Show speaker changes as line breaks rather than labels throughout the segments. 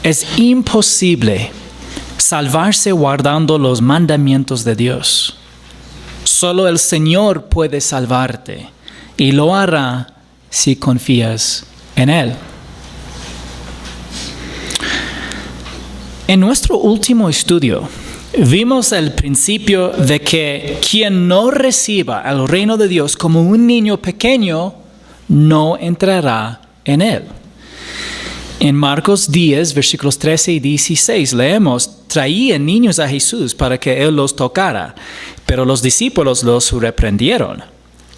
Es imposible salvarse guardando los mandamientos de Dios. Solo el Señor puede salvarte y lo hará si confías en Él. En nuestro último estudio, vimos el principio de que quien no reciba el reino de Dios como un niño pequeño, no entrará en él. En Marcos 10, versículos 13 y 16, leemos: traían niños a Jesús para que Él los tocara, pero los discípulos los reprendieron.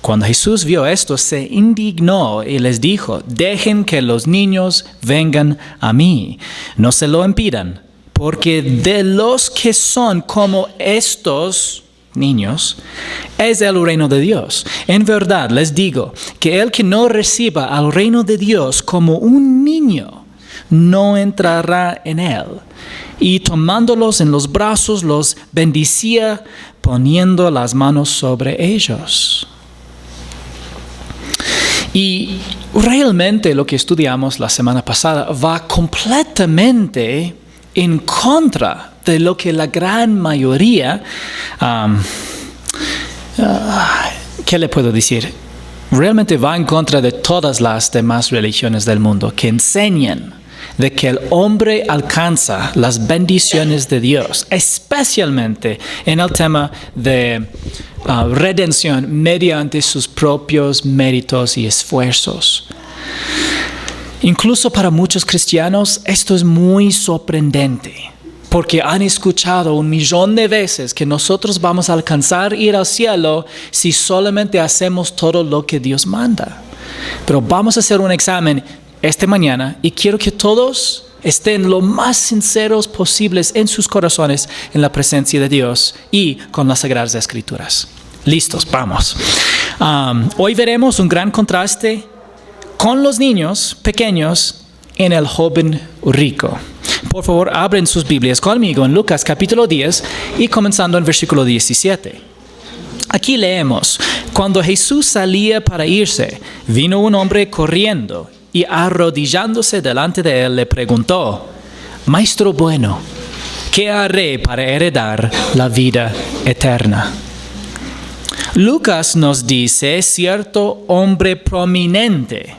Cuando Jesús vio esto, se indignó y les dijo: dejen que los niños vengan a mí, no se lo impidan, porque de los que son como estos niños es el reino de Dios. En verdad les digo que el que no reciba al reino de Dios como un niño, no entrará en él. Y tomándolos en los brazos, los bendecía, poniendo las manos sobre ellos. Y realmente lo que estudiamos la semana pasada va completamente en contra de lo que la gran mayoría, ¿qué le puedo decir? Realmente va en contra de todas las demás religiones del mundo que enseñan de que el hombre alcanza las bendiciones de Dios, especialmente en el tema de redención mediante sus propios méritos y esfuerzos. Incluso para muchos cristianos esto es muy sorprendente, porque han escuchado 1,000,000 de veces que nosotros vamos a alcanzar ir al cielo si solamente hacemos todo lo que Dios manda. Pero vamos a hacer un examen esta mañana y quiero que todos estén lo más sinceros posibles en sus corazones en la presencia de Dios y con las Sagradas Escrituras. Listos, vamos. Hoy veremos un gran contraste con los niños pequeños en el joven rico. Por favor, abren sus Biblias conmigo en Lucas capítulo 10 y comenzando en versículo 17. Aquí leemos: cuando Jesús salía para irse, vino un hombre corriendo y arrodillándose delante de él le preguntó: Maestro bueno, ¿qué haré para heredar la vida eterna? Lucas nos dice cierto hombre prominente.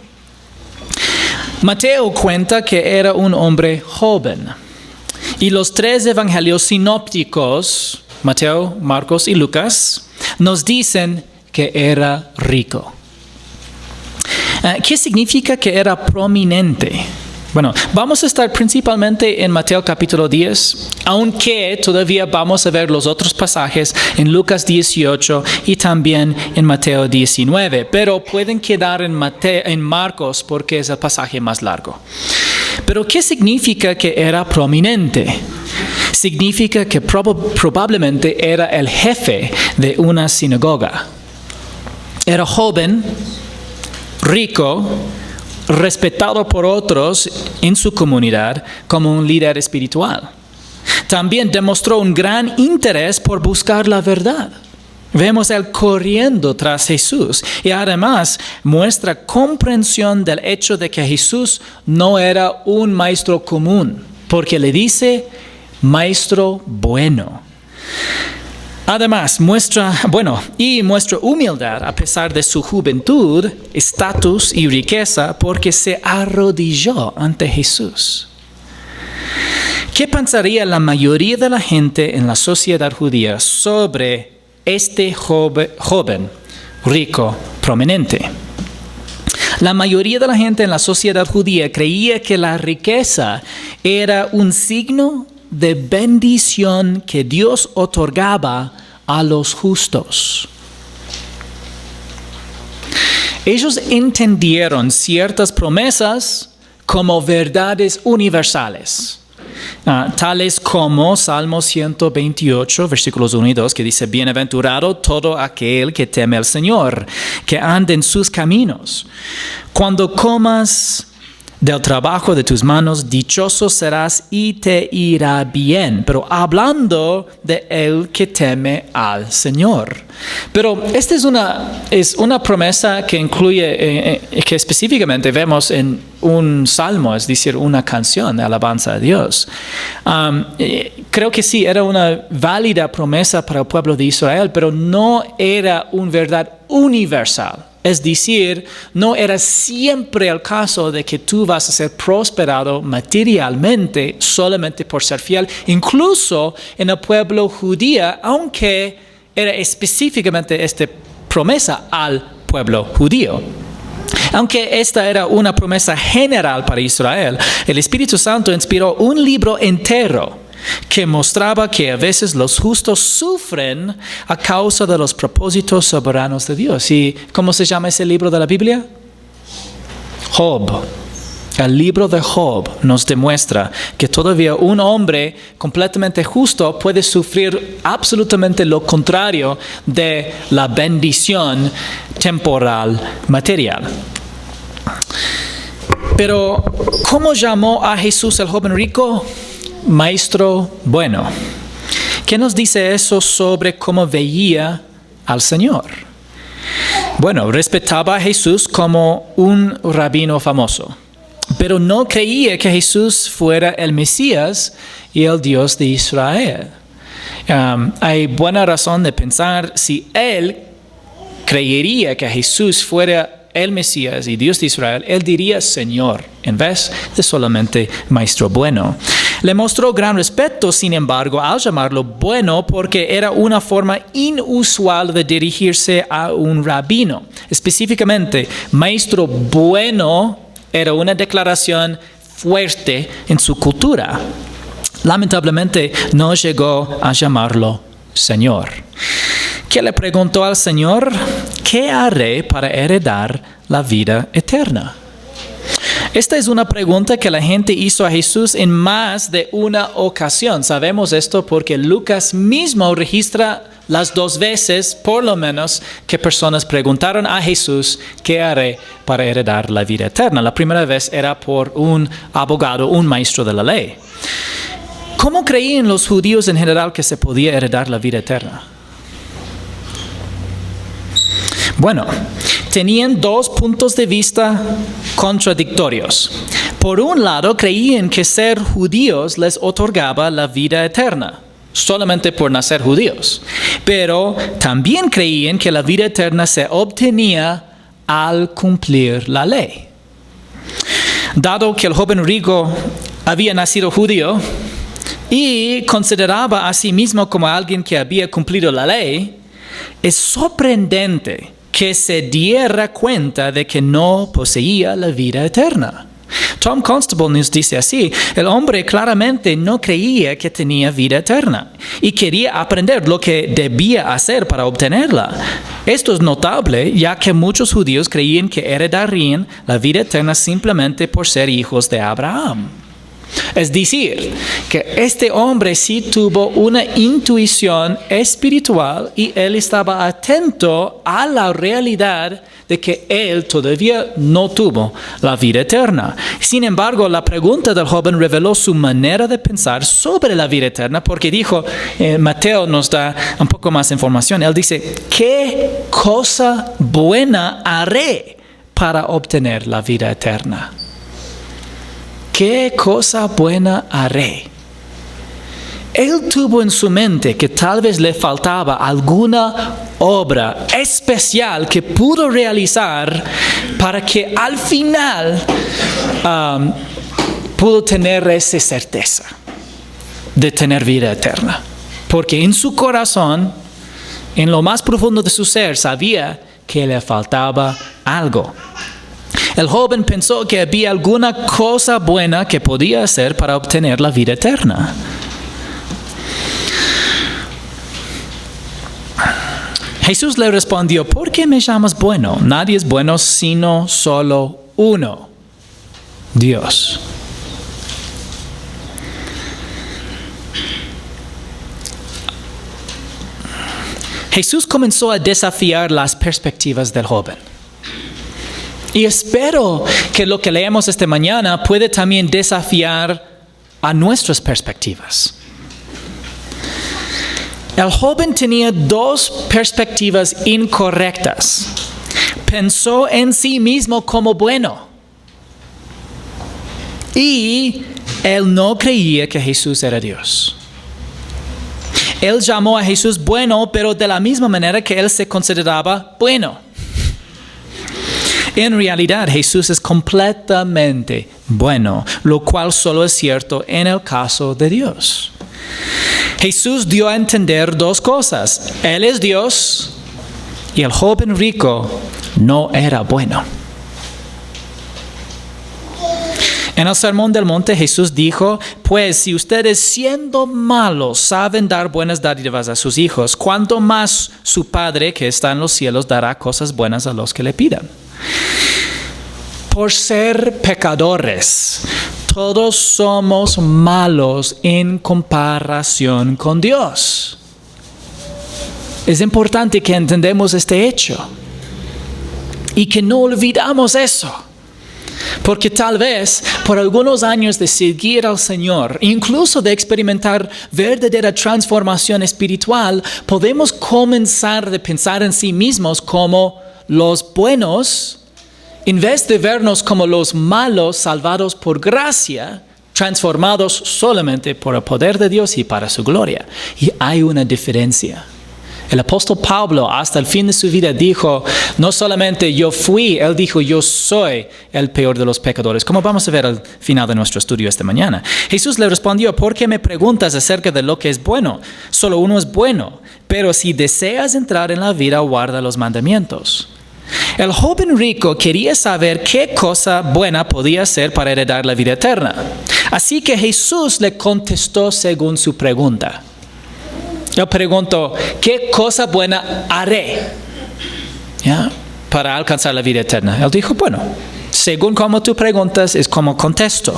Mateo cuenta que era un hombre joven. Y los 3 evangelios sinópticos, Mateo, Marcos y Lucas, nos dicen que era rico. ¿Qué significa que era prominente? Bueno, vamos a estar principalmente en Mateo capítulo 10, aunque todavía vamos a ver los otros pasajes en Lucas 18 y también en Mateo 19, pero pueden quedar en Marcos porque es el pasaje más largo. Pero ¿qué significa que era prominente? Significa que probablemente era el jefe de una sinagoga. Era joven, rico, respetado por otros en su comunidad como un líder espiritual. También demostró un gran interés por buscar la verdad. Vemos él corriendo tras Jesús y además muestra comprensión del hecho de que Jesús no era un maestro común, porque le dice maestro bueno. Además, muestra humildad a pesar de su juventud, estatus y riqueza, porque se arrodilló ante Jesús. ¿Qué pensaría la mayoría de la gente en la sociedad judía sobre este joven rico, prominente? La mayoría de la gente en la sociedad judía creía que la riqueza era un signo de bendición que Dios otorgaba a los justos. Ellos entendieron ciertas promesas como verdades universales, tales como Salmo 128, versículos 1 y 2, que dice: bienaventurado todo aquel que teme al Señor, que ande en sus caminos. Cuando comas del trabajo de tus manos, dichoso serás y te irá bien. Pero hablando de el que teme al Señor. Pero esta es una promesa que incluye, que específicamente vemos en un salmo, es decir, una canción de alabanza a Dios. Creo que sí, era una válida promesa para el pueblo de Israel, pero no era una verdad universal. Es decir, no era siempre el caso de que tú vas a ser prosperado materialmente solamente por ser fiel, incluso en el pueblo judío, aunque era específicamente esta promesa al pueblo judío. Aunque esta era una promesa general para Israel, el Espíritu Santo inspiró un libro entero que mostraba que a veces los justos sufren a causa de los propósitos soberanos de Dios. ¿Y cómo se llama ese libro de la Biblia? Job. El libro de Job nos demuestra que todavía un hombre completamente justo puede sufrir absolutamente lo contrario de la bendición temporal material. Pero, ¿cómo llamó a Jesús el joven rico? Maestro bueno. ¿Qué nos dice eso sobre cómo veía al Señor? Bueno, respetaba a Jesús como un rabino famoso, pero no creía que Jesús fuera el Mesías y el Dios de Israel. Hay buena razón de pensar si él creería que Jesús fuera el Mesías y Dios de Israel, él diría Señor en vez de solamente Maestro bueno. Le mostró gran respeto, sin embargo, al llamarlo bueno, porque era una forma inusual de dirigirse a un rabino. Específicamente, Maestro bueno era una declaración fuerte en su cultura. Lamentablemente, no llegó a llamarlo Señor. ¿Qué le preguntó al Señor? ¿Qué haré para heredar la vida eterna? Esta es una pregunta que la gente hizo a Jesús en más de una ocasión. Sabemos esto porque Lucas mismo registra las dos veces, por lo menos, que personas preguntaron a Jesús, ¿qué haré para heredar la vida eterna? La primera vez era por un abogado, un maestro de la ley. ¿Cómo creían los judíos en general que se podía heredar la vida eterna? Bueno, tenían dos puntos de vista contradictorios. Por un lado, creían que ser judíos les otorgaba la vida eterna, solamente por nacer judíos. Pero también creían que la vida eterna se obtenía al cumplir la ley. Dado que el joven rico había nacido judío y consideraba a sí mismo como alguien que había cumplido la ley, es sorprendente que se diera cuenta de que no poseía la vida eterna. Tom Constable nos dice así: el hombre claramente no creía que tenía vida eterna y quería aprender lo que debía hacer para obtenerla. Esto es notable, ya que muchos judíos creían que heredarían la vida eterna simplemente por ser hijos de Abraham. Es decir, que este hombre sí tuvo una intuición espiritual y él estaba atento a la realidad de que él todavía no tuvo la vida eterna. Sin embargo, la pregunta del joven reveló su manera de pensar sobre la vida eterna, porque dijo, Mateo nos da un poco más información. Él dice, ¿qué cosa buena haré para obtener la vida eterna? ¿Qué cosa buena haré? Él tuvo en su mente que tal vez le faltaba alguna obra especial que pudo realizar para que al final pudo tener esa certeza de tener vida eterna. Porque en su corazón, en lo más profundo de su ser, sabía que le faltaba algo. El joven pensó que había alguna cosa buena que podía hacer para obtener la vida eterna. Jesús le respondió, ¿por qué me llamas bueno? Nadie es bueno sino solo uno, Dios. Jesús comenzó a desafiar las perspectivas del joven. Y espero que lo que leemos esta mañana puede también desafiar a nuestras perspectivas. El joven tenía dos perspectivas incorrectas. Pensó en sí mismo como bueno. Y él no creía que Jesús era Dios. Él llamó a Jesús bueno, pero de la misma manera que él se consideraba bueno. En realidad, Jesús es completamente bueno, lo cual solo es cierto en el caso de Dios. Jesús dio a entender dos cosas. Él es Dios y el joven rico no era bueno. En el Sermón del Monte Jesús dijo, pues si ustedes siendo malos saben dar buenas dádivas a sus hijos, ¿cuánto más su Padre que está en los cielos dará cosas buenas a los que le pidan? Por ser pecadores, todos somos malos en comparación con Dios. Es importante que entendamos este hecho y que no olvidamos eso. Porque tal vez por algunos años de seguir al Señor, incluso de experimentar verdadera transformación espiritual, podemos comenzar a pensar en sí mismos como los buenos, en vez de vernos como los malos salvados por gracia, transformados solamente por el poder de Dios y para su gloria. Y hay una diferencia. El apóstol Pablo hasta el fin de su vida dijo, no solamente yo fui, él dijo yo soy el peor de los pecadores, como vamos a ver al final de nuestro estudio esta mañana. Jesús le respondió, ¿por qué me preguntas acerca de lo que es bueno? Solo uno es bueno, pero si deseas entrar en la vida, guarda los mandamientos. El joven rico quería saber qué cosa buena podía hacer para heredar la vida eterna. Así que Jesús le contestó según su pregunta. Yo pregunto, ¿qué cosa buena haré para alcanzar la vida eterna? Él dijo, bueno, según como tú preguntas es como contesto.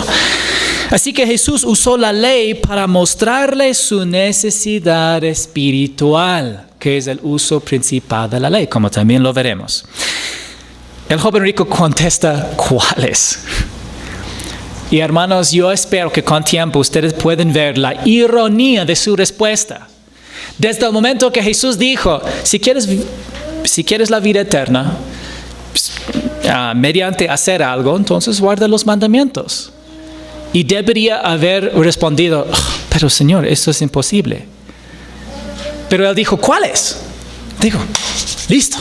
Así que Jesús usó la ley para mostrarle su necesidad espiritual, que es el uso principal de la ley, como también lo veremos. El joven rico contesta, ¿cuáles? Y hermanos, yo espero que con tiempo ustedes pueden ver la ironía de su respuesta. Desde el momento que Jesús dijo, si quieres la vida eterna, mediante hacer algo, entonces guarda los mandamientos. Y debería haber respondido, pero Señor, esto es imposible. Pero él dijo, ¿cuáles? Dijo, listo,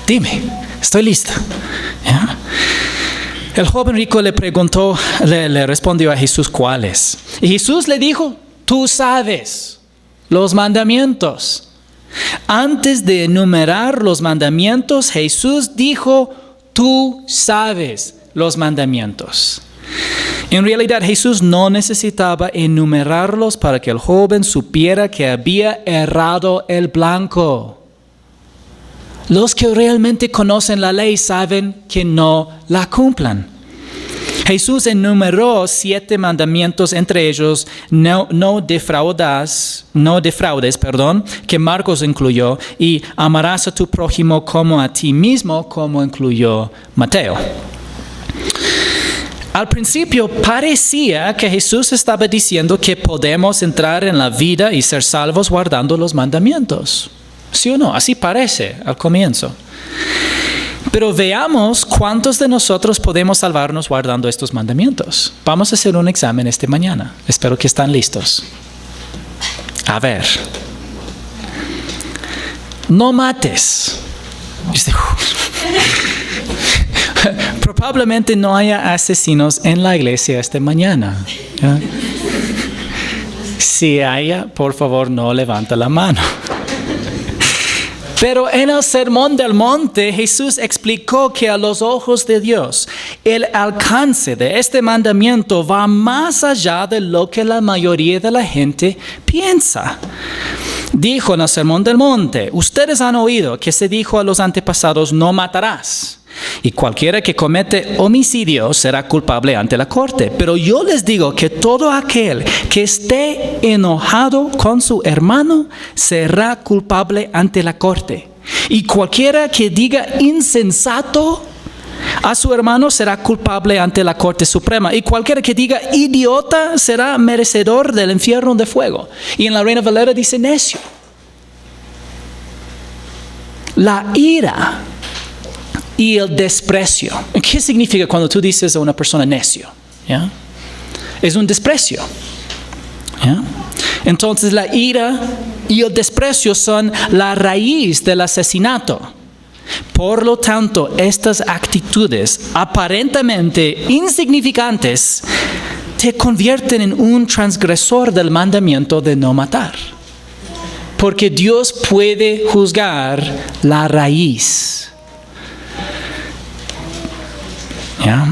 dime, estoy lista. ¿Ya? El joven rico le preguntó, le respondió a Jesús, ¿cuáles? Y Jesús le dijo, tú sabes los mandamientos. Antes de enumerar los mandamientos, Jesús dijo, tú sabes los mandamientos. En realidad, Jesús no necesitaba enumerarlos para que el joven supiera que había errado el blanco. Los que realmente conocen la ley saben que no la cumplan. Jesús enumeró 7 mandamientos, entre ellos no defraudes, que Marcos incluyó, y amarás a tu prójimo como a ti mismo, como incluyó Mateo. Al principio parecía que Jesús estaba diciendo que podemos entrar en la vida y ser salvos guardando los mandamientos. ¿Sí o no? Así parece al comienzo. Pero veamos cuántos de nosotros podemos salvarnos guardando estos mandamientos. Vamos a hacer un examen esta mañana. Espero que están listos. A ver. No mates. Probablemente no haya asesinos en la iglesia esta mañana. Si haya, por favor, no levanta la mano. Pero en el Sermón del Monte, Jesús explicó que a los ojos de Dios, el alcance de este mandamiento va más allá de lo que la mayoría de la gente piensa. Dijo en el Sermón del Monte, ustedes han oído que se dijo a los antepasados, no matarás. Y cualquiera que comete homicidio será culpable ante la corte. Pero yo les digo que todo aquel que esté enojado con su hermano será culpable ante la corte. Y cualquiera que diga insensato a su hermano será culpable ante la Corte Suprema. Y cualquiera que diga idiota será merecedor del infierno de fuego. Y en la Reina Valera dice necio. La ira y el desprecio. ¿Qué significa cuando tú dices a una persona necio? ¿Ya? Es un desprecio. ¿Ya? Entonces la ira y el desprecio son la raíz del asesinato. Por lo tanto, estas actitudes aparentemente insignificantes te convierten en un transgresor del mandamiento de no matar. Porque Dios puede juzgar la raíz. ¿Ya?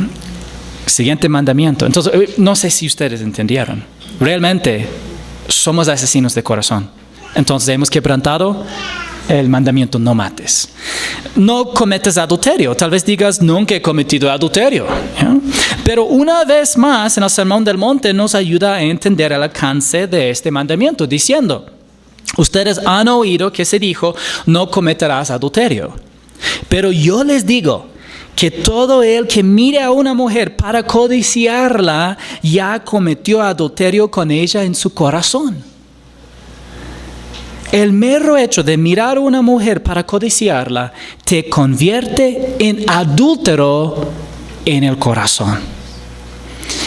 Siguiente mandamiento. Entonces, no sé si ustedes entendieron. Realmente somos asesinos de corazón. Entonces hemos quebrantado el mandamiento no mates. No cometas adulterio. Tal vez digas, nunca he cometido adulterio. ¿Ya? Pero una vez más, en el Sermón del Monte nos ayuda a entender el alcance de este mandamiento, diciendo, ustedes han oído que se dijo, no cometerás adulterio. Pero yo les digo que todo el que mire a una mujer para codiciarla, ya cometió adulterio con ella en su corazón. El mero hecho de mirar a una mujer para codiciarla te convierte en adúltero en el corazón.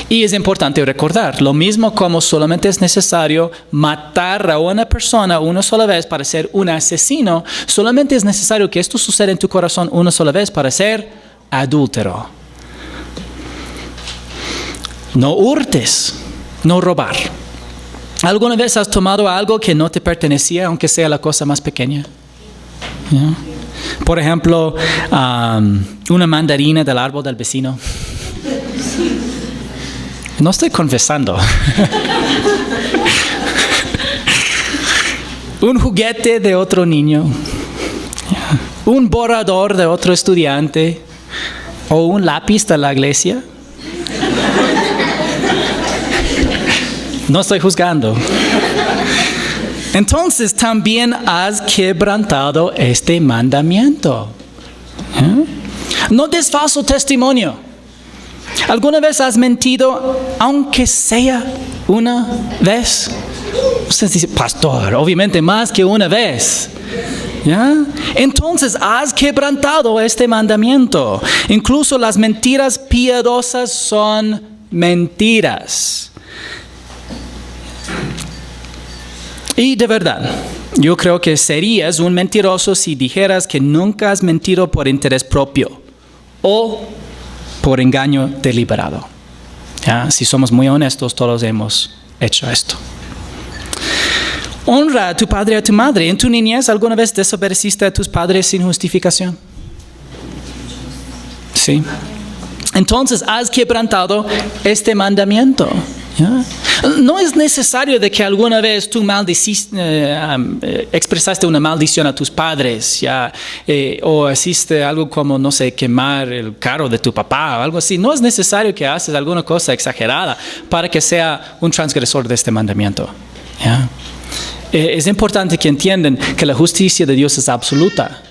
Y es importante recordar, lo mismo como solamente es necesario matar a una persona una sola vez para ser un asesino, solamente es necesario que esto suceda en tu corazón una sola vez para ser adúltero. No hurtes, no robar. ¿Alguna vez has tomado algo que no te pertenecía, aunque sea la cosa más pequeña? ¿Ya? Por ejemplo, una mandarina del árbol del vecino. No estoy confesando. Un juguete de otro niño. Un borrador de otro estudiante. O un lápiz de la iglesia. No estoy juzgando. Entonces también has quebrantado este mandamiento. No des falso testimonio. ¿Alguna vez has mentido, aunque sea una vez? Usted dice, pastor, obviamente más que una vez. ¿Ya? Entonces has quebrantado este mandamiento. Incluso las mentiras piadosas son mentiras. Y de verdad, yo creo que serías un mentiroso si dijeras que nunca has mentido por interés propio o por engaño deliberado. ¿Ya? Si somos muy honestos, todos hemos hecho esto. Honra a tu padre y a tu madre. ¿En tu niñez alguna vez desobedeciste a tus padres sin justificación? Sí. Entonces has quebrantado este mandamiento. ¿Ya? No es necesario de que alguna vez tú expresaste una maldición a tus padres, ¿ya? O hiciste algo como, no sé, quemar el carro de tu papá o algo así. No es necesario que haces alguna cosa exagerada para que sea un transgresor de este mandamiento. ¿Ya? Es importante que entiendan que la justicia de Dios es absoluta.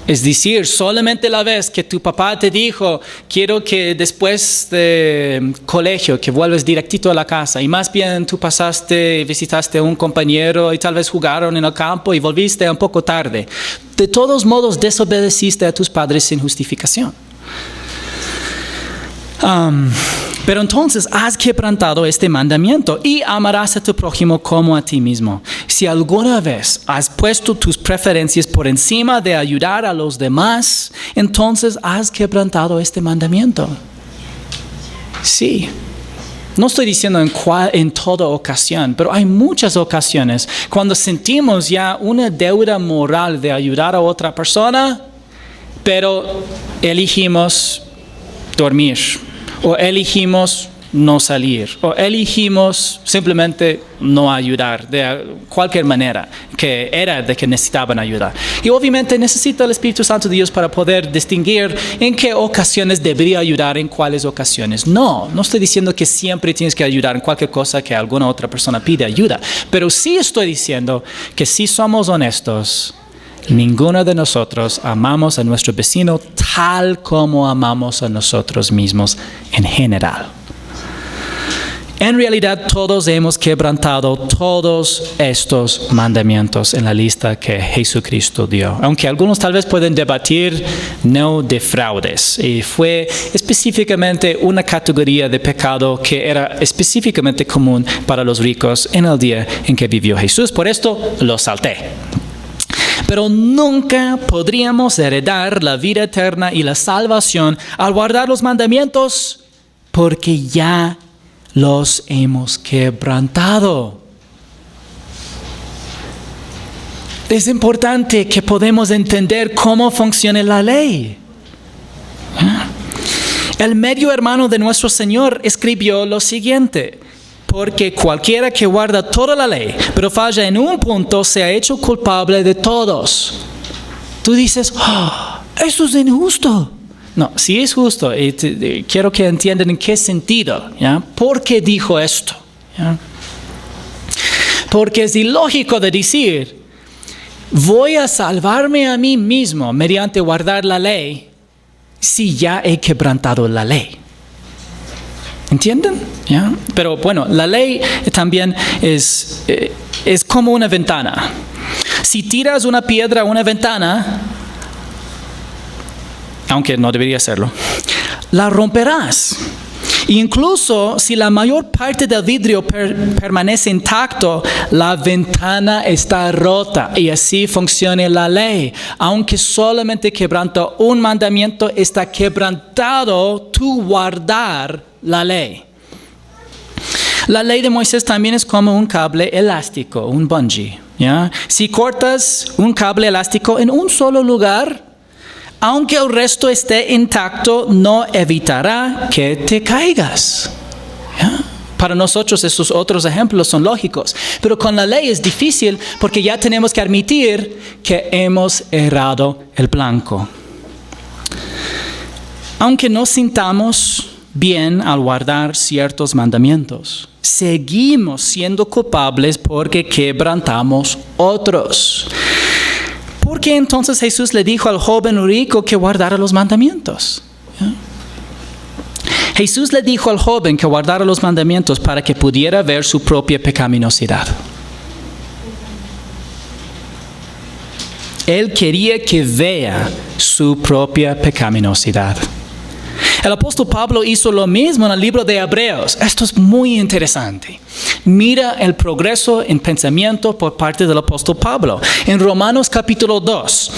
Es decir, solamente la vez que tu papá te dijo, quiero que después de colegio, que vuelves directito a la casa, y más bien tú visitaste a un compañero y tal vez jugaron en el campo y volviste un poco tarde. De todos modos, desobedeciste a tus padres sin justificación. Pero entonces has quebrantado este mandamiento y amarás a tu prójimo como a ti mismo. Si alguna vez has puesto tus preferencias por encima de ayudar a los demás, entonces has quebrantado este mandamiento. Sí. No estoy diciendo en toda ocasión, pero hay muchas ocasiones cuando sentimos ya una deuda moral de ayudar a otra persona, pero elegimos dormir. O elegimos no salir, o elegimos simplemente no ayudar de cualquier manera que era de que necesitaban ayuda. Y obviamente necesita el Espíritu Santo de Dios para poder distinguir en qué ocasiones debería ayudar, en cuáles ocasiones. No estoy diciendo que siempre tienes que ayudar en cualquier cosa que alguna otra persona pide ayuda, pero sí estoy diciendo que si somos honestos, ninguno de nosotros amamos a nuestro vecino tal como amamos a nosotros mismos en general. En realidad todos hemos quebrantado todos estos mandamientos en la lista que Jesucristo dio. Aunque algunos tal vez pueden debatir, no defraudes. Y fue específicamente una categoría de pecado que era específicamente común para los ricos en el día en que vivió Jesús. Por esto lo salté. Pero nunca podríamos heredar la vida eterna y la salvación al guardar los mandamientos, porque ya los hemos quebrantado. Es importante que podamos entender cómo funciona la ley. El medio hermano de nuestro Señor escribió lo siguiente: porque cualquiera que guarda toda la ley, pero falla en un punto, se ha hecho culpable de todos. Tú dices, eso es injusto. No, sí es justo, y quiero que entiendan en qué sentido, ¿ya? ¿Por qué dijo esto? ¿Ya? Porque es ilógico de decir, voy a salvarme a mí mismo mediante guardar la ley, si ya he quebrantado la ley. ¿Entienden? ¿Ya? Pero bueno, la ley también es como una ventana. Si tiras una piedra a una ventana, aunque no debería hacerlo, la romperás. Incluso si la mayor parte del vidrio permanece intacto, la ventana está rota, y así funciona la ley. Aunque solamente quebrantó un mandamiento, está quebrantado tu guardar la ley. La ley de Moisés también es como un cable elástico, un bungee, ¿ya? Si cortas un cable elástico en un solo lugar, aunque el resto esté intacto, no evitará que te caigas. ¿Ya? Para nosotros esos otros ejemplos son lógicos, pero con la ley es difícil porque ya tenemos que admitir que hemos errado el blanco. Aunque nos sintamos bien al guardar ciertos mandamientos, seguimos siendo culpables porque quebrantamos otros. ¿Por qué entonces Jesús le dijo al joven rico que guardara los mandamientos? ¿Ya? Jesús le dijo al joven que guardara los mandamientos para que pudiera ver su propia pecaminosidad. Él quería que vea su propia pecaminosidad. El apóstol Pablo hizo lo mismo en el libro de Hebreos. Esto es muy interesante. Mira el progreso en pensamiento por parte del apóstol Pablo. En Romanos capítulo 2,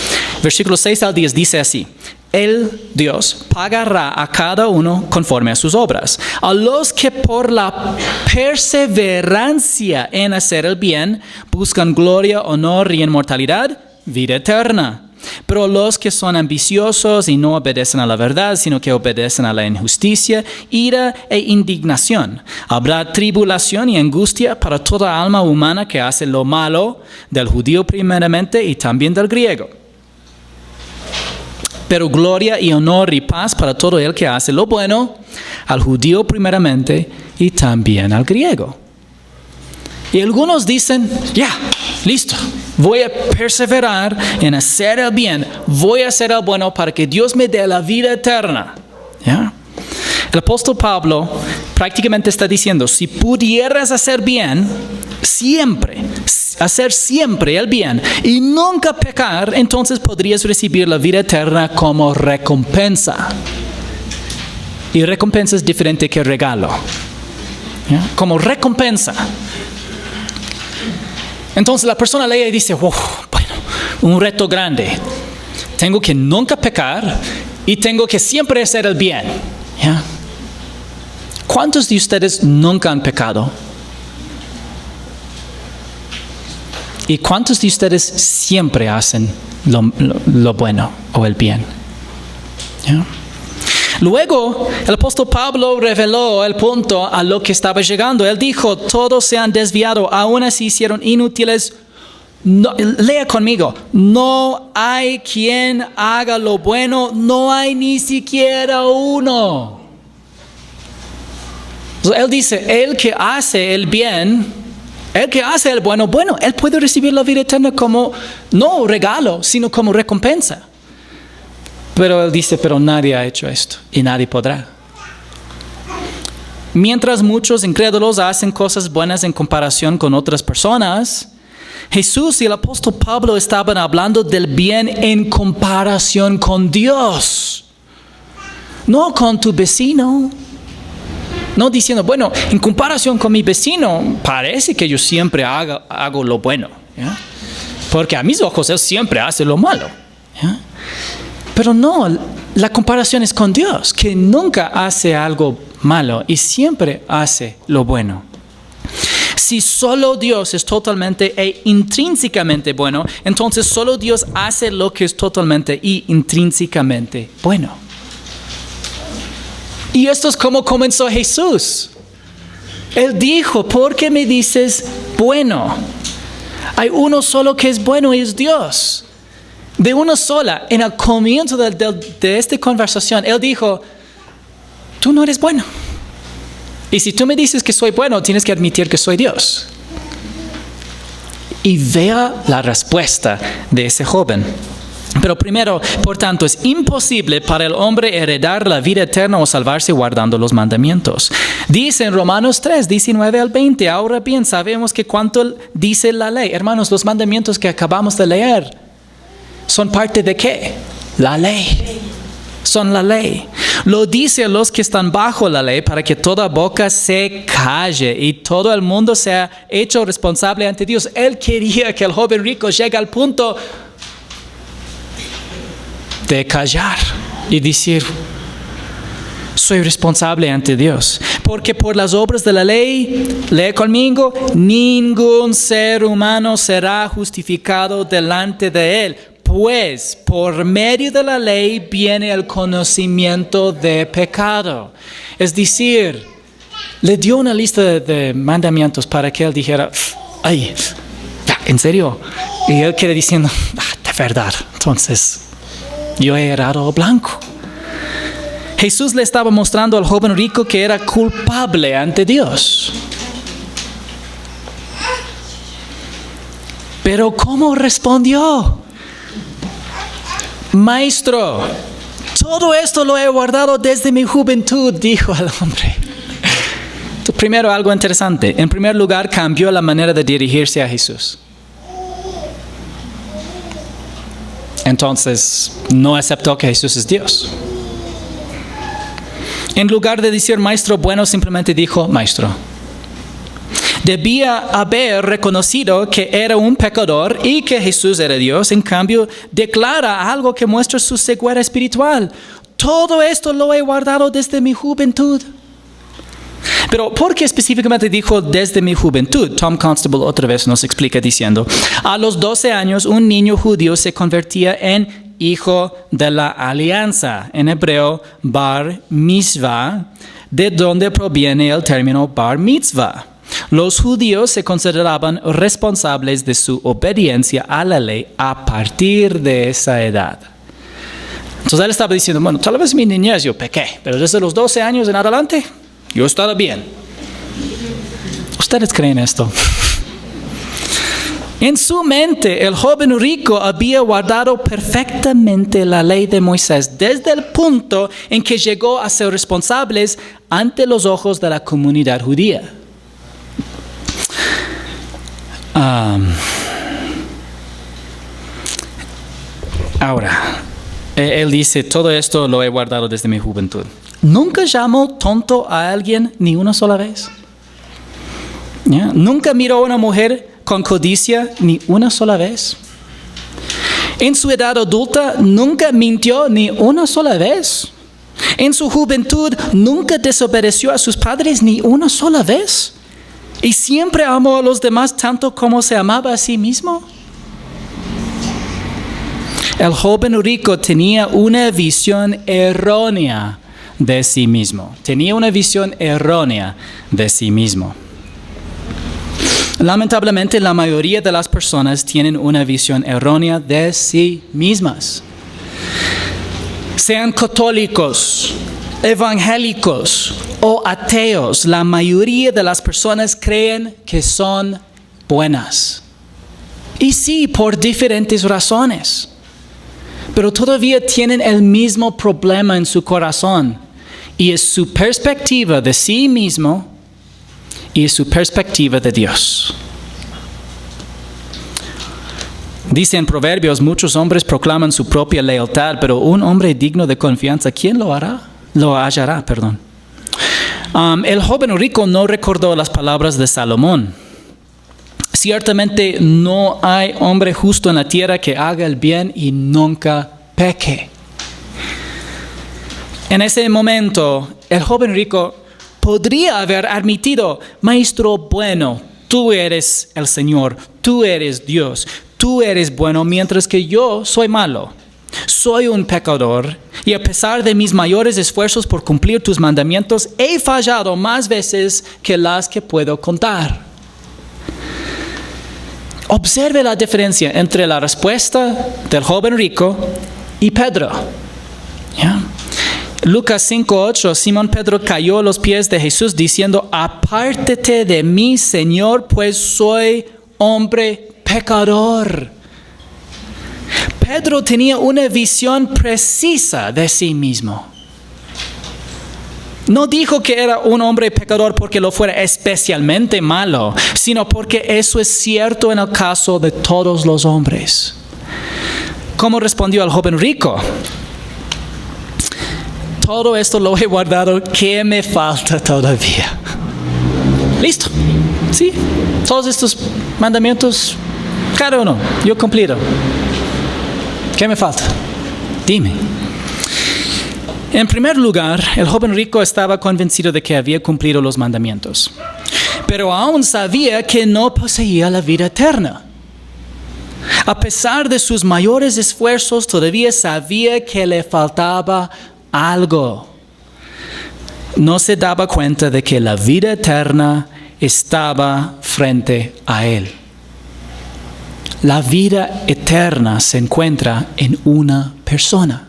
versículos 6 al 10 dice así: el Dios pagará a cada uno conforme a sus obras. A los que por la perseverancia en hacer el bien buscan gloria, honor y inmortalidad, vida eterna. Pero los que son ambiciosos y no obedecen a la verdad, sino que obedecen a la injusticia, ira e indignación. Habrá tribulación y angustia para toda alma humana que hace lo malo, del judío primeramente y también del griego. Pero gloria y honor y paz para todo el que hace lo bueno, al judío primeramente y también al griego. Y algunos dicen, ya, listo, voy a perseverar en hacer el bien, voy a hacer el bueno para que Dios me dé la vida eterna. ¿Ya? El apóstol Pablo prácticamente está diciendo, si pudieras hacer bien, hacer siempre el bien y nunca pecar, entonces podrías recibir la vida eterna como recompensa. Y recompensa es diferente que regalo. ¿Ya? Como recompensa. Entonces la persona lee y dice, bueno, un reto grande. Tengo que nunca pecar y tengo que siempre hacer el bien. ¿Ya? ¿Cuántos de ustedes nunca han pecado? ¿Y cuántos de ustedes siempre hacen lo bueno o el bien? ¿Ya? Luego, el apóstol Pablo reveló el punto a lo que estaba llegando. Él dijo, todos se han desviado, aún así hicieron inútiles. No, lea conmigo, no hay quien haga lo bueno, no hay ni siquiera uno. Él dice, el que hace el bien, el que hace el bueno, él puede recibir la vida eterna como, no regalo, sino como recompensa. Pero él dice, pero nadie ha hecho esto y nadie podrá. Mientras muchos incrédulos hacen cosas buenas en comparación con otras personas, Jesús y el apóstol Pablo estaban hablando del bien en comparación con Dios, no con tu vecino. No diciendo, bueno, en comparación con mi vecino, parece que yo siempre hago lo bueno, ¿ya? Porque a mis ojos él siempre hace lo malo, ¿ya? Pero no, la comparación es con Dios, que nunca hace algo malo y siempre hace lo bueno. Si solo Dios es totalmente e intrínsecamente bueno, entonces solo Dios hace lo que es totalmente y intrínsecamente bueno. Y esto es como comenzó Jesús. Él dijo, ¿por qué me dices bueno? Hay uno solo que es bueno y es Dios. De una sola, en el comienzo de esta conversación, Él dijo, tú no eres bueno. Y si tú me dices que soy bueno, tienes que admitir que soy Dios. Y vea la respuesta de ese joven. Pero primero, por tanto, es imposible para el hombre heredar la vida eterna o salvarse guardando los mandamientos. Dice en Romanos 3, 19 al 20, ahora bien, sabemos que cuánto dice la ley. Hermanos, los mandamientos que acabamos de leer, ¿son parte de qué? La ley. Son la ley. Lo dice a los que están bajo la ley para que toda boca se calle y todo el mundo sea hecho responsable ante Dios. Él quería que el joven rico llegue al punto de callar y decir, soy responsable ante Dios. Porque por las obras de la ley, lee conmigo, ningún ser humano será justificado delante de él. Pues por medio de la ley viene el conocimiento de pecado. Es decir, le dio una lista de mandamientos para que él dijera, ay, ¿en serio? Y él queda diciendo, de verdad, entonces yo he errado blanco. Jesús le estaba mostrando al joven rico que era culpable ante Dios. Pero ¿cómo respondió? Maestro, todo esto lo he guardado desde mi juventud, dijo el hombre. Primero, algo interesante. En primer lugar, cambió la manera de dirigirse a Jesús. Entonces, no aceptó que Jesús es Dios. En lugar de decir maestro bueno, simplemente dijo maestro. Debía haber reconocido que era un pecador y que Jesús era Dios. En cambio, declara algo que muestra su ceguera espiritual. Todo esto lo he guardado desde mi juventud. Pero ¿por qué específicamente dijo desde mi juventud? Tom Constable otra vez nos explica diciendo, a los 12 años un niño judío se convertía en hijo de la alianza, en hebreo bar mitzvah, de donde proviene el término bar mitzvah. Los judíos se consideraban responsables de su obediencia a la ley a partir de esa edad. Entonces él estaba diciendo, bueno, tal vez en mi niñez yo pequé, pero desde los 12 años en adelante, yo estaba bien. ¿Ustedes creen esto? En su mente, el joven rico había guardado perfectamente la ley de Moisés desde el punto en que llegó a ser responsables ante los ojos de la comunidad judía. Ahora, él dice, todo esto lo he guardado desde mi juventud. ¿Nunca llamó tonto a alguien ni una sola vez? ¿Ya? ¿Nunca miró a una mujer con codicia ni una sola vez? En su edad adulta, ¿nunca mintió ni una sola vez? En su juventud, ¿nunca desobedeció a sus padres ni una sola vez? ¿Y siempre amó a los demás tanto como se amaba a sí mismo? El joven rico tenía una visión errónea de sí mismo. Tenía una visión errónea de sí mismo. Lamentablemente, la mayoría de las personas tienen una visión errónea de sí mismas. Sean católicos, evangélicos o ateos, la mayoría de las personas creen que son buenas. Y sí, por diferentes razones. pero todavía tienen el mismo problema en su corazón. Y es su perspectiva de sí mismo y es su perspectiva de Dios. Dice en Proverbios, muchos hombres proclaman su propia lealtad, pero un hombre digno de confianza, ¿quién lo hará? Lo hallará, perdón. El joven rico no recordó las palabras de Salomón. Ciertamente no hay hombre justo en la tierra que haga el bien y nunca peque. En ese momento, el joven rico podría haber admitido, Maestro bueno, tú eres el Señor, tú eres Dios, tú eres bueno, mientras que yo soy malo. Soy un pecador y a pesar de mis mayores esfuerzos por cumplir tus mandamientos, he fallado más veces que las que puedo contar. Observe la diferencia entre la respuesta del joven rico y Pedro. ¿Ya? Lucas 5:8, Simón Pedro cayó a los pies de Jesús diciendo, apártate de mí, Señor, pues soy hombre pecador. Pedro tenía una visión precisa de sí mismo. No dijo que era un hombre pecador porque lo fuera especialmente malo, sino porque eso es cierto en el caso de todos los hombres. ¿Cómo respondió el joven rico? Todo esto lo he guardado, ¿qué me falta todavía? Listo, sí, todos estos mandamientos, cada uno, yo he cumplido. ¿Qué me falta? Dime. En primer lugar, el joven rico estaba convencido de que había cumplido los mandamientos, pero aún sabía que no poseía la vida eterna. A pesar de sus mayores esfuerzos, todavía sabía que le faltaba algo. No se daba cuenta de que la vida eterna estaba frente a él. La vida eterna se encuentra en una persona.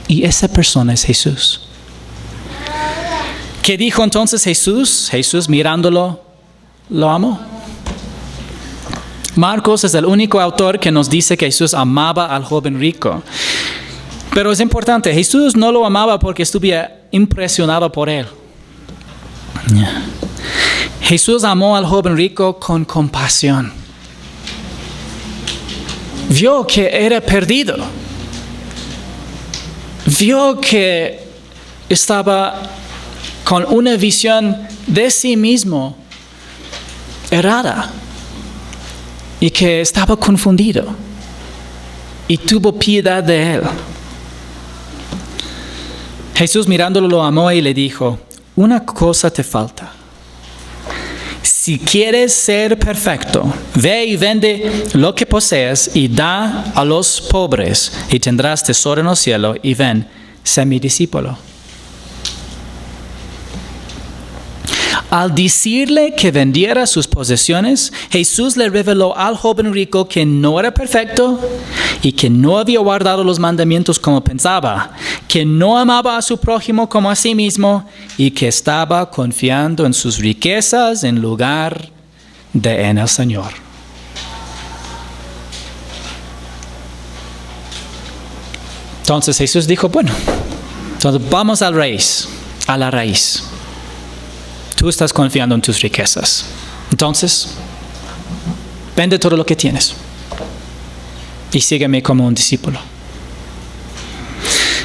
Y esa persona es Jesús. ¿Qué dijo entonces Jesús? Jesús mirándolo, lo amó. Marcos es el único autor que nos dice que Jesús amaba al joven rico. Pero es importante, Jesús no lo amaba porque estuviera impresionado por él. Jesús amó al joven rico con compasión. Vio que era perdido. Vio que estaba con una visión de sí mismo errada y que estaba confundido y tuvo piedad de él. Jesús mirándolo lo amó y le dijo, una cosa te falta. Si quieres ser perfecto, ve y vende lo que posees y da a los pobres y tendrás tesoro en el cielo y ven, sé mi discípulo. Al decirle que vendiera sus posesiones, Jesús le reveló al joven rico que no era perfecto y que no había guardado los mandamientos como pensaba, que no amaba a su prójimo como a sí mismo y que estaba confiando en sus riquezas en lugar de en el Señor. Entonces Jesús dijo, bueno, entonces vamos a la raíz. Tú estás confiando en tus riquezas. Entonces, vende todo lo que tienes y sígueme como un discípulo.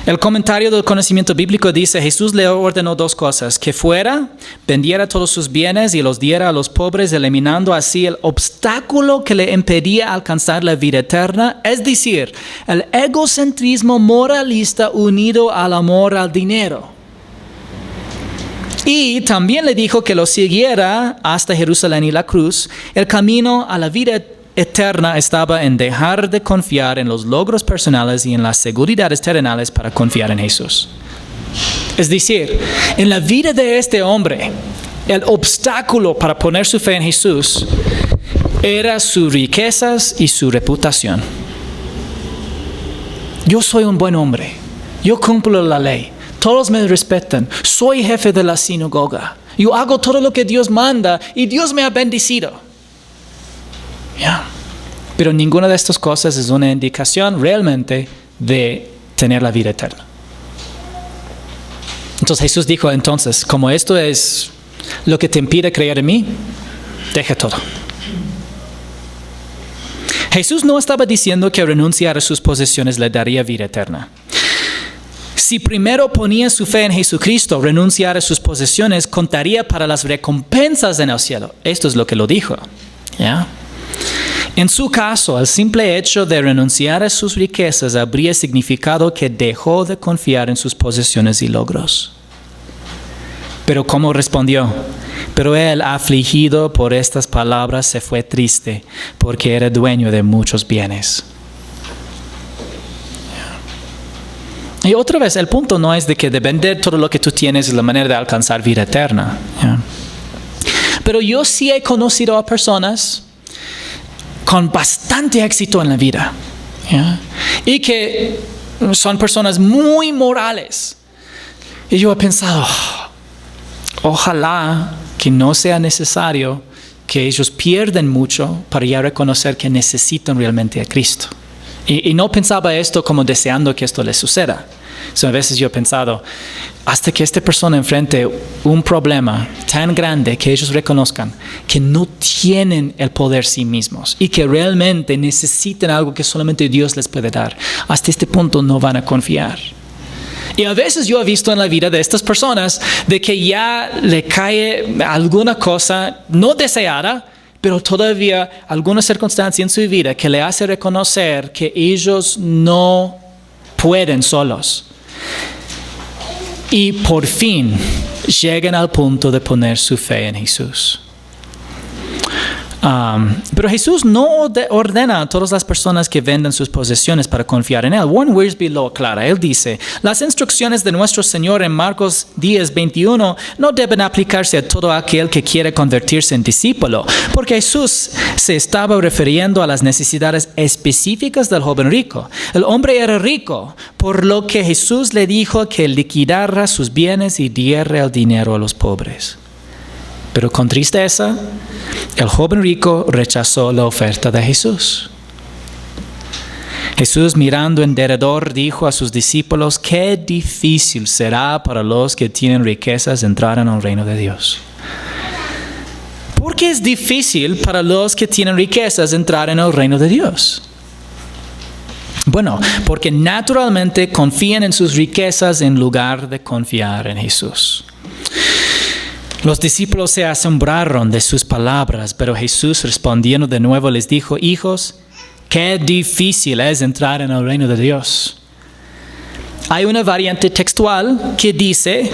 El comentario del conocimiento bíblico dice, Jesús le ordenó dos cosas, que fuera, vendiera todos sus bienes y los diera a los pobres, eliminando así el obstáculo que le impedía alcanzar la vida eterna, es decir, el egocentrismo moralista unido al amor al dinero. Y también le dijo que lo siguiera hasta Jerusalén y la cruz. El camino a la vida eterna estaba en dejar de confiar en los logros personales y en las seguridades terrenales para confiar en Jesús. Es decir, en la vida de este hombre, el obstáculo para poner su fe en Jesús era sus riquezas y su reputación. Yo soy un buen hombre. Yo cumplo la ley. Todos me respetan. Soy jefe de la sinagoga. Yo hago todo lo que Dios manda y Dios me ha bendecido. Pero ninguna de estas cosas es una indicación realmente de tener la vida eterna. Entonces Jesús dijo entonces, como esto es lo que te impide creer en mí, deja todo. Jesús no estaba diciendo que renunciar a sus posesiones le daría vida eterna. Si primero ponía su fe en Jesucristo, renunciar a sus posesiones contaría para las recompensas en el cielo. Esto es lo que lo dijo. ¿Ya? En su caso, el simple hecho de renunciar a sus riquezas habría significado que dejó de confiar en sus posesiones y logros. Pero ¿cómo respondió? Pero él, afligido por estas palabras, se fue triste, porque era dueño de muchos bienes. Y otra vez, el punto no es de que de vender todo lo que tú tienes es la manera de alcanzar vida eterna. ¿Ya? Pero yo sí he conocido a personas con bastante éxito en la vida. ¿Ya? Y que son personas muy morales. Y yo he pensado, ojalá que no sea necesario que ellos pierdan mucho para ya reconocer que necesitan realmente a Cristo. Y no pensaba esto como deseando que esto les suceda. A veces yo he pensado, hasta que esta persona enfrente un problema tan grande que ellos reconozcan que no tienen el poder sí mismos y que realmente necesitan algo que solamente Dios les puede dar, hasta este punto no van a confiar. Y a veces yo he visto en la vida de estas personas de que ya le cae alguna cosa no deseada, pero todavía alguna circunstancia en su vida que le hace reconocer que ellos no pueden solos. Y por fin llegan al punto de poner su fe en Jesús. Pero Jesús no ordena a todas las personas que venden sus posesiones para confiar en Él. Warren Wiersbe lo aclara. Él dice, las instrucciones de nuestro Señor en Marcos 10:21 no deben aplicarse a todo aquel que quiere convertirse en discípulo, porque Jesús se estaba refiriendo a las necesidades específicas del joven rico. El hombre era rico, por lo que Jesús le dijo que liquidara sus bienes y diera el dinero a los pobres. Pero con tristeza, el joven rico rechazó la oferta de Jesús. Jesús, mirando en derredor, dijo a sus discípulos, qué difícil será para los que tienen riquezas entrar en el reino de Dios. ¿Por qué es difícil para los que tienen riquezas entrar en el reino de Dios? Bueno, porque naturalmente confían en sus riquezas en lugar de confiar en Jesús. Los discípulos se asombraron de sus palabras, pero Jesús respondiendo de nuevo les dijo, hijos, qué difícil es entrar en el reino de Dios. Hay una variante textual que dice,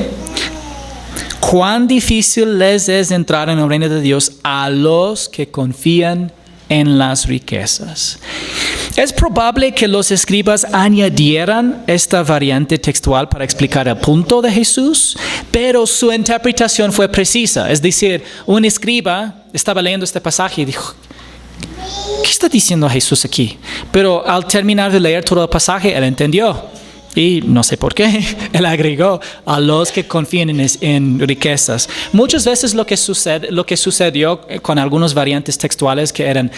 cuán difícil les es entrar en el reino de Dios a los que confían en las riquezas. Es probable que los escribas añadieran esta variante textual para explicar el punto de Jesús, pero su interpretación fue precisa. Es decir, un escriba estaba leyendo este pasaje y dijo, ¿qué está diciendo Jesús aquí? Pero al terminar de leer todo el pasaje, él entendió. Y no sé por qué, él agregó a los que confían en riquezas. Muchas veces lo que sucedió con algunas variantes textuales que eran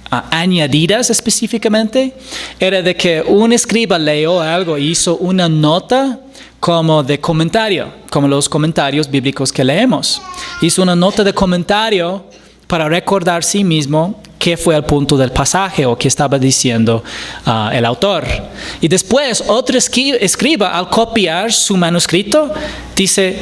añadidas específicamente, era de que un escriba leyó algo y hizo una nota como de comentario, como los comentarios bíblicos que leemos. Hizo una nota de comentario para recordar sí mismo qué fue el punto del pasaje o qué estaba diciendo el autor. Y después otro escriba, al copiar su manuscrito, dice,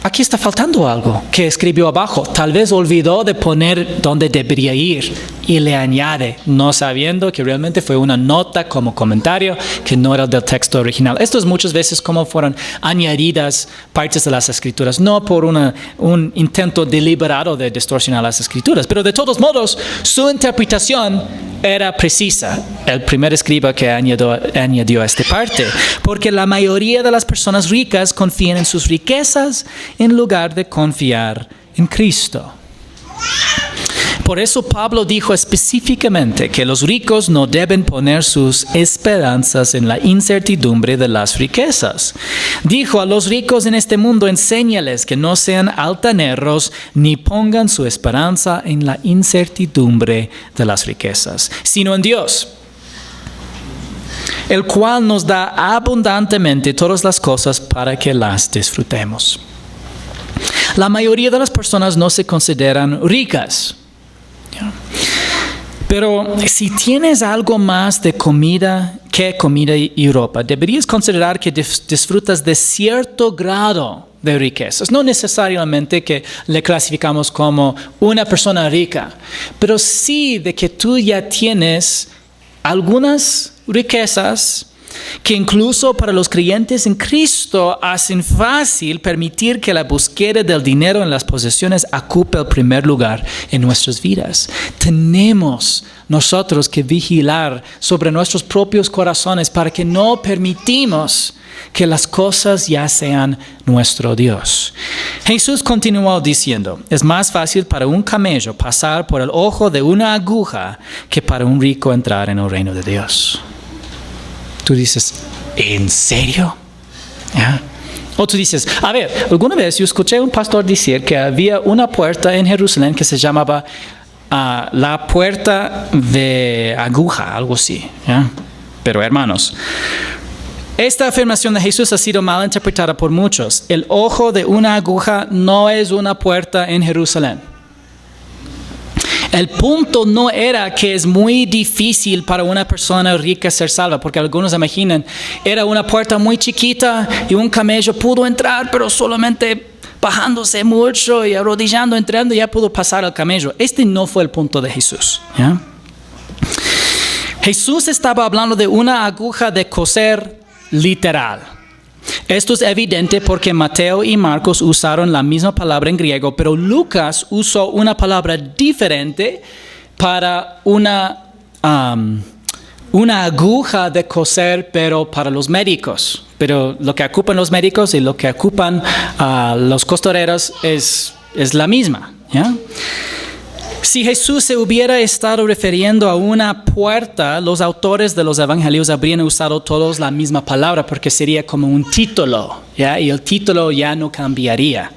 aquí está faltando algo que escribió abajo. Tal vez olvidó de poner donde debería ir y le añade, no sabiendo que realmente fue una nota como comentario que no era del texto original. Esto es muchas veces como fueron añadidas partes de las escrituras, no por un intento deliberado de distorsionar las escrituras, pero de todos modos su interpretación era precisa. El primer escriba que añadió esta parte, porque la mayoría de las personas ricas confían en sus riquezas en lugar de confiar en Cristo. Por eso Pablo dijo específicamente que los ricos no deben poner sus esperanzas en la incertidumbre de las riquezas. Dijo a los ricos en este mundo, enséñales que no sean altaneros ni pongan su esperanza en la incertidumbre de las riquezas, sino en Dios. el cual nos da abundantemente todas las cosas para que las disfrutemos. La mayoría de las personas no se consideran ricas. Pero si tienes algo más de comida que comida y ropa, deberías considerar que disfrutas de cierto grado de riquezas. No necesariamente que le clasificamos como una persona rica, pero sí de que tú ya tienes algunas riquezas que incluso para los creyentes en Cristo hacen fácil permitir que la búsqueda del dinero en las posesiones ocupe el primer lugar en nuestras vidas. Tenemos nosotros que vigilar sobre nuestros propios corazones para que no permitimos que las cosas ya sean nuestro Dios. Jesús continuó diciendo, es más fácil para un camello pasar por el ojo de una aguja que para un rico entrar en el reino de Dios. Tú dices, ¿en serio? ¿Ya? O tú dices, a ver, alguna vez yo escuché a un pastor decir que había una puerta en Jerusalén que se llamaba la puerta de aguja, algo así. ¿Ya? Pero hermanos, esta afirmación de Jesús ha sido mal interpretada por muchos. El ojo de una aguja no es una puerta en Jerusalén. El punto no era que es muy difícil para una persona rica ser salva, porque algunos imaginan, era una puerta muy chiquita y un camello pudo entrar, pero solamente bajándose mucho y arrodillando, entrando, ya pudo pasar al camello. Este no fue el punto de Jesús. ¿Ya? Jesús estaba hablando de una aguja de coser literal. Esto es evidente porque Mateo y Marcos usaron la misma palabra en griego, pero Lucas usó una palabra diferente para una aguja de coser, pero para los médicos. Pero lo que ocupan los médicos y lo que ocupan los costureros es la misma. ¿Ya? Si Jesús se hubiera estado refiriendo a una puerta, los autores de los evangelios habrían usado todos la misma palabra porque sería como un título, ¿ya? Y el título ya no cambiaría.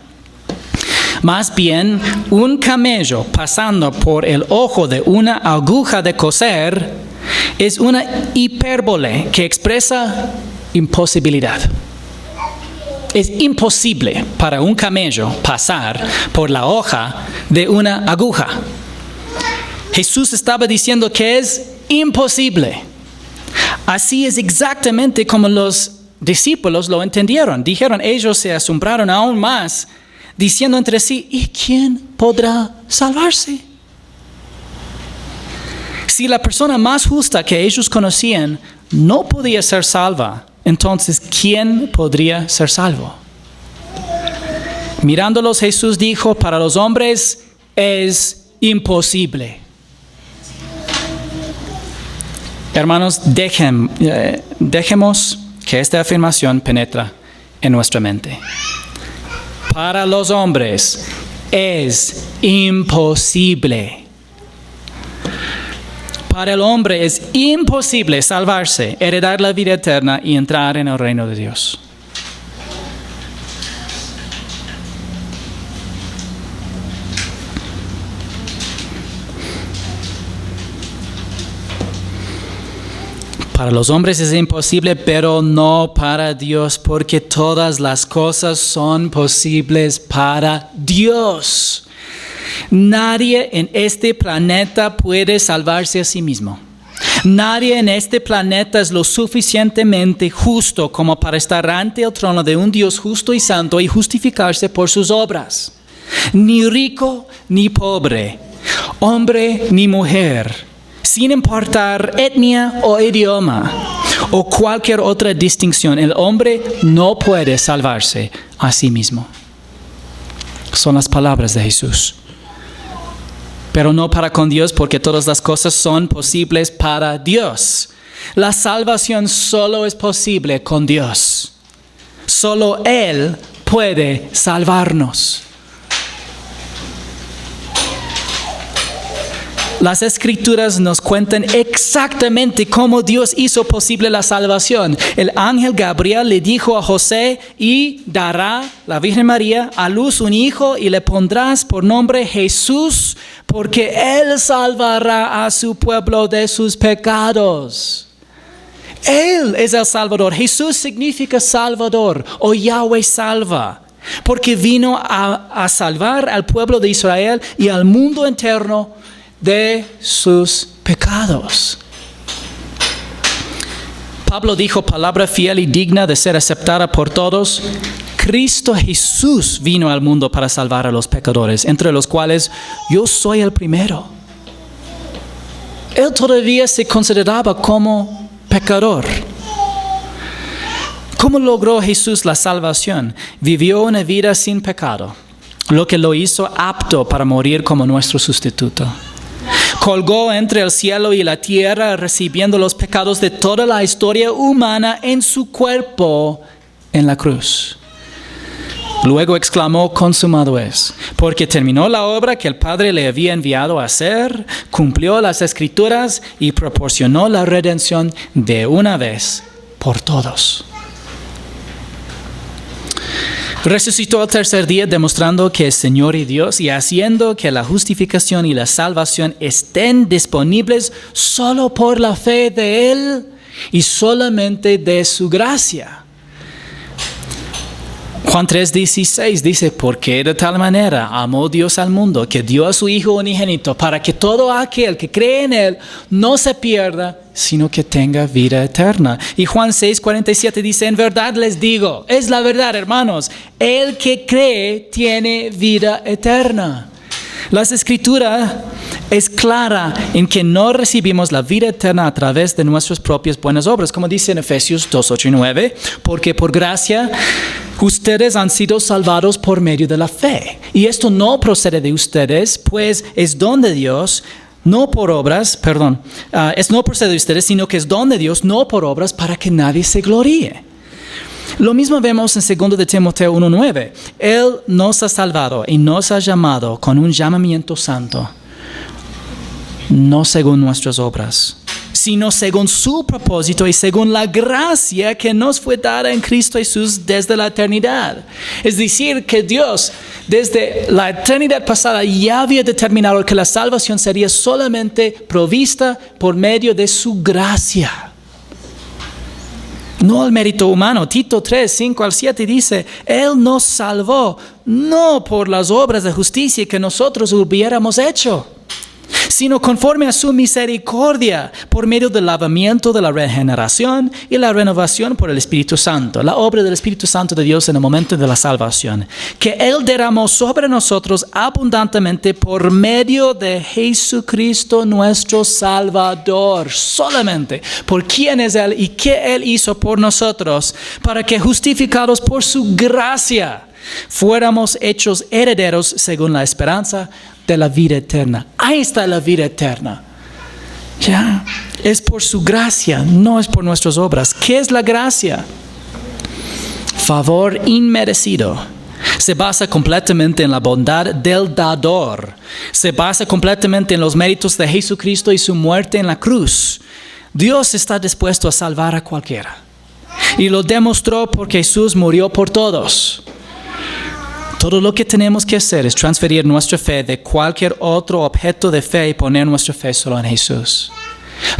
Más bien, un camello pasando por el ojo de una aguja de coser es una hipérbole que expresa imposibilidad. Es imposible para un camello pasar por la hoja de una aguja. Jesús estaba diciendo que es imposible. Así es exactamente como los discípulos lo entendieron. Dijeron, ellos se asombraron aún más, diciendo entre sí, ¿y quién podrá salvarse? Si la persona más justa que ellos conocían no podía ser salva, entonces, ¿quién podría ser salvo? Mirándolos, Jesús dijo, para los hombres es imposible. Hermanos, dejemos que esta afirmación penetre en nuestra mente. Para los hombres es imposible. Para el hombre es imposible salvarse, heredar la vida eterna y entrar en el reino de Dios. Para los hombres es imposible, pero no para Dios, porque todas las cosas son posibles para Dios. Nadie en este planeta puede salvarse a sí mismo. Nadie en este planeta es lo suficientemente justo como para estar ante el trono de un Dios justo y santo y justificarse por sus obras. Ni rico ni pobre, hombre ni mujer, sin importar etnia o idioma o cualquier otra distinción, el hombre no puede salvarse a sí mismo. Son las palabras de Jesús. Pero no para con Dios, porque todas las cosas son posibles para Dios. La salvación solo es posible con Dios. Solo Él puede salvarnos. Las Escrituras nos cuentan exactamente cómo Dios hizo posible la salvación. El ángel Gabriel le dijo a José, y dará la Virgen María a luz un hijo y le pondrás por nombre Jesús, porque Él salvará a su pueblo de sus pecados. Él es el Salvador. Jesús significa Salvador o Yahweh salva, porque vino a salvar al pueblo de Israel y al mundo entero de sus pecados. Pablo dijo, palabra fiel y digna de ser aceptada por todos: Cristo Jesús vino al mundo para salvar a los pecadores, entre los cuales yo soy el primero. Él todavía se consideraba como pecador. ¿Cómo logró Jesús la salvación? Vivió una vida sin pecado, lo que lo hizo apto para morir como nuestro sustituto. Colgó entre el cielo y la tierra, recibiendo los pecados de toda la historia humana en su cuerpo en la cruz. Luego exclamó, consumado es, porque terminó la obra que el Padre le había enviado a hacer, cumplió las Escrituras y proporcionó la redención de una vez por todos. Resucitó al tercer día, demostrando que es Señor y Dios, y haciendo que la justificación y la salvación estén disponibles solo por la fe de Él y solamente de su gracia. Juan 3:16 dice, porque de tal manera amó Dios al mundo, que dio a su Hijo unigénito, para que todo aquel que cree en Él no se pierda, sino que tenga vida eterna. Y Juan 6:47 dice, en verdad les digo, es la verdad, hermanos, el que cree tiene vida eterna. La Escritura es clara en que no recibimos la vida eterna a través de nuestras propias buenas obras, como dice en Efesios 2:8-9, porque por gracia ustedes han sido salvados por medio de la fe. Y esto no procede de ustedes, pues es don de Dios, no por obras, no procede de ustedes, sino que es don de Dios, no por obras, para que nadie se gloríe. Lo mismo vemos en 2 de Timoteo 1:9. Él nos ha salvado y nos ha llamado con un llamamiento santo, no según nuestras obras, sino según su propósito y según la gracia que nos fue dada en Cristo Jesús desde la eternidad. Es decir, que Dios desde la eternidad pasada ya había determinado que la salvación sería solamente provista por medio de su gracia, no el mérito humano. Tito 3:5-7 dice, Él nos salvó no por las obras de justicia que nosotros hubiéramos hecho, sino conforme a su misericordia, por medio del lavamiento de la regeneración y la renovación por el Espíritu Santo, la obra del Espíritu Santo de Dios en el momento de la salvación, que Él derramó sobre nosotros abundantemente por medio de Jesucristo nuestro Salvador, solamente por quién es Él y qué Él hizo por nosotros, para que justificados por su gracia, fuéramos hechos herederos según la esperanza de la vida eterna. Ahí está la vida eterna. Ya, es por su gracia, no es por nuestras obras. ¿Qué es la gracia? Favor inmerecido. Se basa completamente en la bondad del dador. Se basa completamente en los méritos de Jesucristo y su muerte en la cruz. Dios está dispuesto a salvar a cualquiera, y lo demostró porque Jesús murió por todos. Todo lo que tenemos que hacer es transferir nuestra fe de cualquier otro objeto de fe y poner nuestra fe solo en Jesús.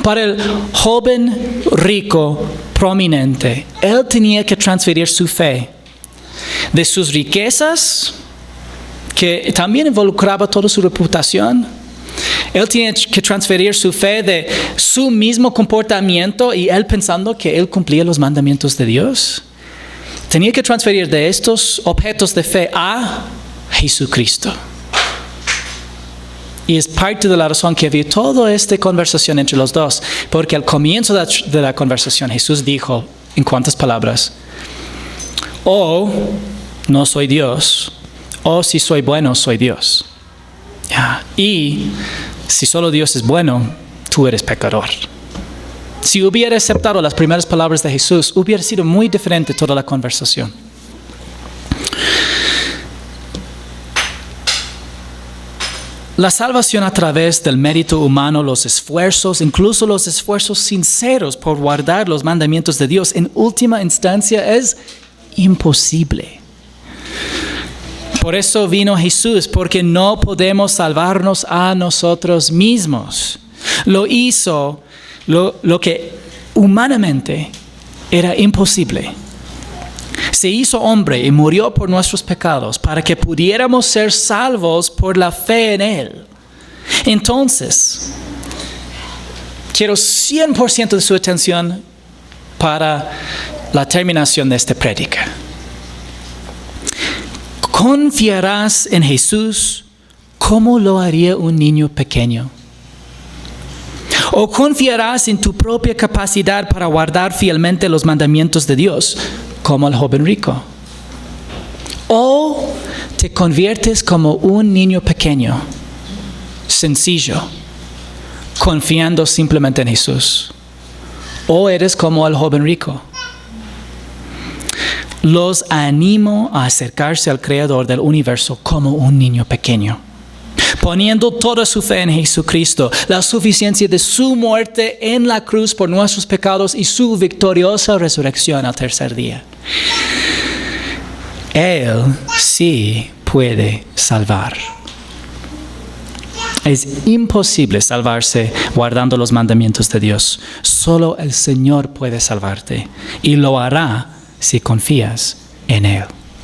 Para el joven rico prominente, él tenía que transferir su fe de sus riquezas, que también involucraba toda su reputación. Él tenía que transferir su fe de su mismo comportamiento y él pensando que él cumplía los mandamientos de Dios. Tenía que transferir de estos objetos de fe a Jesucristo. Y es parte de la razón que había toda esta conversación entre los dos. Porque al comienzo de la conversación Jesús dijo, ¿en cuántas palabras? O no soy Dios, o si soy bueno, soy Dios. Y si solo Dios es bueno, tú eres pecador. Si hubiera aceptado las primeras palabras de Jesús, hubiera sido muy diferente toda la conversación. La salvación a través del mérito humano, los esfuerzos, incluso los esfuerzos sinceros por guardar los mandamientos de Dios, en última instancia es imposible. Por eso vino Jesús, porque no podemos salvarnos a nosotros mismos. Lo hizo. Lo que humanamente era imposible. Se hizo hombre y murió por nuestros pecados para que pudiéramos ser salvos por la fe en Él. Entonces, quiero 100% de su atención para la terminación de esta prédica. ¿Confiarás en Jesús como lo haría un niño pequeño? ¿O confiarás en tu propia capacidad para guardar fielmente los mandamientos de Dios, como el joven rico? ¿O te conviertes como un niño pequeño, sencillo, confiando simplemente en Jesús? ¿O eres como el joven rico? Los animo a acercarse al Creador del universo como un niño pequeño, poniendo toda su fe en Jesucristo, la suficiencia de su muerte en la cruz por nuestros pecados y su victoriosa resurrección al tercer día. Él sí puede salvar. Es imposible salvarse guardando los mandamientos de Dios. Solo el Señor puede salvarte y lo hará si confías en Él.